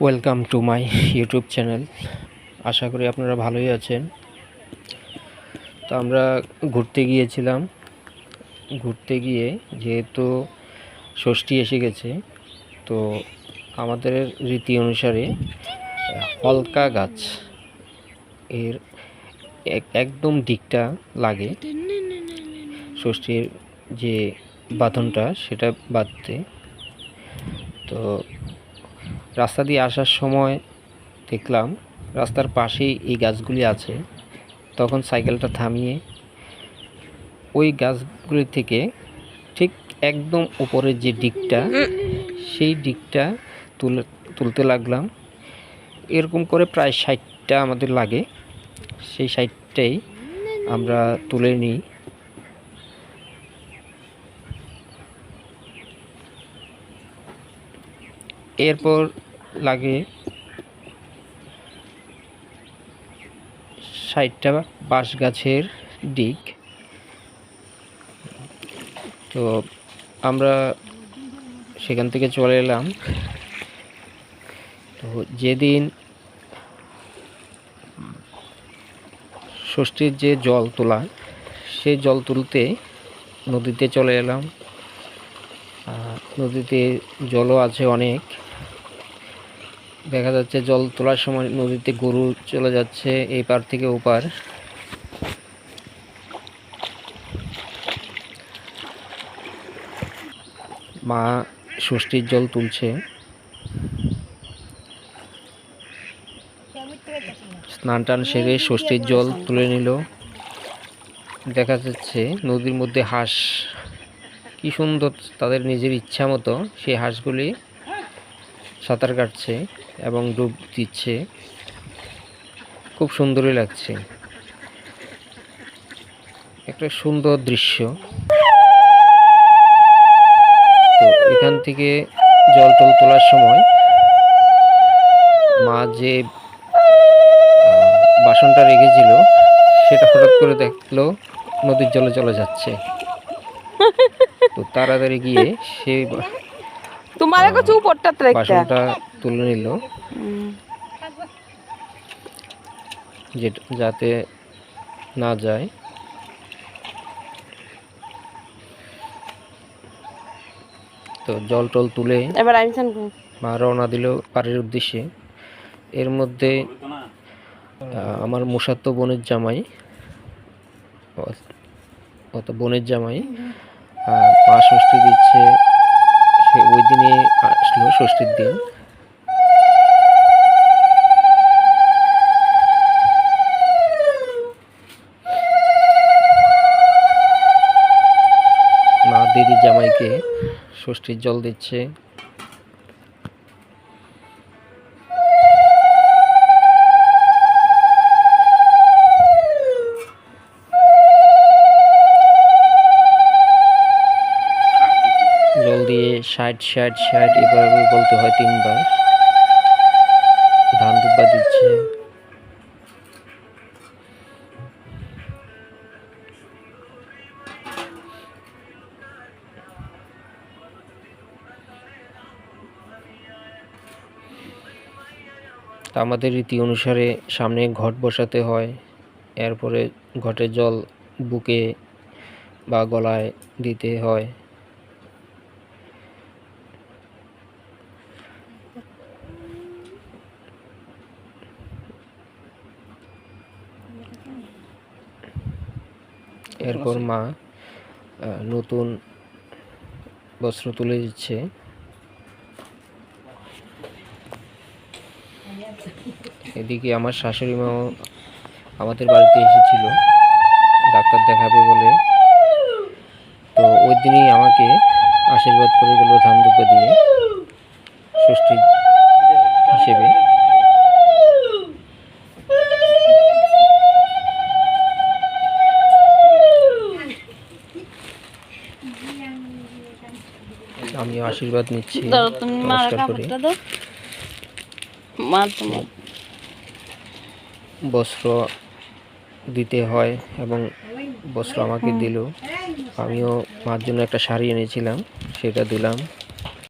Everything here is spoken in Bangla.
Welcome to my YouTube channel. আশা করি আপনারা ভালোই আছেন। তো আমরা ঘুরতে গিয়েছিলাম। ঘুরতে গিয়ে যেহেতু ষষ্ঠী এসে গেছে, তো আমাদের রীতি অনুসারে হলকা গাছ এর একদম দিকটা লাগে ষষ্ঠীর যে বাঁধনটা সেটা বাঁধতে। তো রাস্তা দিয়ে আসার সময় দেখলাম রাস্তার পাশেই এই গাছগুলি আছে। তখন সাইকেলটা থামিয়ে ওই গাছগুলি থেকে ঠিক একদম উপরের যে দিকটা, সেই দিকটা তুলতে লাগলাম। এরকম করে প্রায় 60টা আমাদের লাগে। সেই 60টাই আমরা তুলে নিই। এরপর লাগে 60টা বাঁশ গাছের দিক। তো আমরা সেখান থেকে চলে এলাম। তো যেদিন ষষ্ঠীর যে জল তোলা, সেই জল তুলতে নদীতে চলে এলাম। নদীতে জলও আছে অনেক। দেখা যাচ্ছে জল তোলার সময় নদীতে গরু চলে যাচ্ছে এই পার থেকে ওপার। মা ষষ্ঠীর জল তুলছে। স্নান টান সেরে ষষ্ঠীর জল তুলে নিল। দেখা যাচ্ছে নদীর মধ্যে হাঁস, কি সুন্দর তাদের নিজের ইচ্ছা মতো সেই হাঁসগুলি সাঁতার কাটছে এবং ডুব দিচ্ছে। খুব সুন্দরই লাগছে, একটা সুন্দর দৃশ্য। তো এখান থেকে জল টল তোলার সময় মা যে বাসনটা রেখেছিল সেটা হঠাৎ করে দেখলো নদীর জলে চলে যাচ্ছে। তো তাড়াতাড়ি গিয়ে সেই বাসনটা তুলে নিল, যাতে না যায়। তো জল টল তুলে মা রওনা দিল পাড়ের উদ্দেশ্যে। এর মধ্যে আমার মুসাত্তো বোনের জামাই মা ষষ্ঠী দিচ্ছে। সে ওই দিনে আসলো, ষষ্ঠীর দিন। মা দিদি জামাইকে ষষ্ঠীর জল দিচ্ছে। জল দিয়ে 60 এভাবে বলতে হয় 3বার। ধান দুব্বা দিচ্ছে। আমাদের রীতি অনুসারে সামনে ঘট বসাতে হয়। এরপরে ঘটের জল বুকে বা গলায় দিতে হয়। এরপর মা নতুন বস্ত্র তুলে দিচ্ছে। এদিকে আমার শাশুড়ি মাও আমাদের বাড়িতে এসেছিল ডাক্তার দেখাবে বলে। তো ওই দিনই আমাকে আশীর্বাদ করে গেল ধান দুব্বা দিয়ে ষষ্ঠী হিসেবে। আমিও আশীর্বাদ নিচ্ছি নমস্কার করে। বস্ত্র দিতে হয় এবং বস্ত্র আমাকে দিল। আমিও মার জন্য একটা শাড়ি এনেছিলাম, সেটা দিলাম।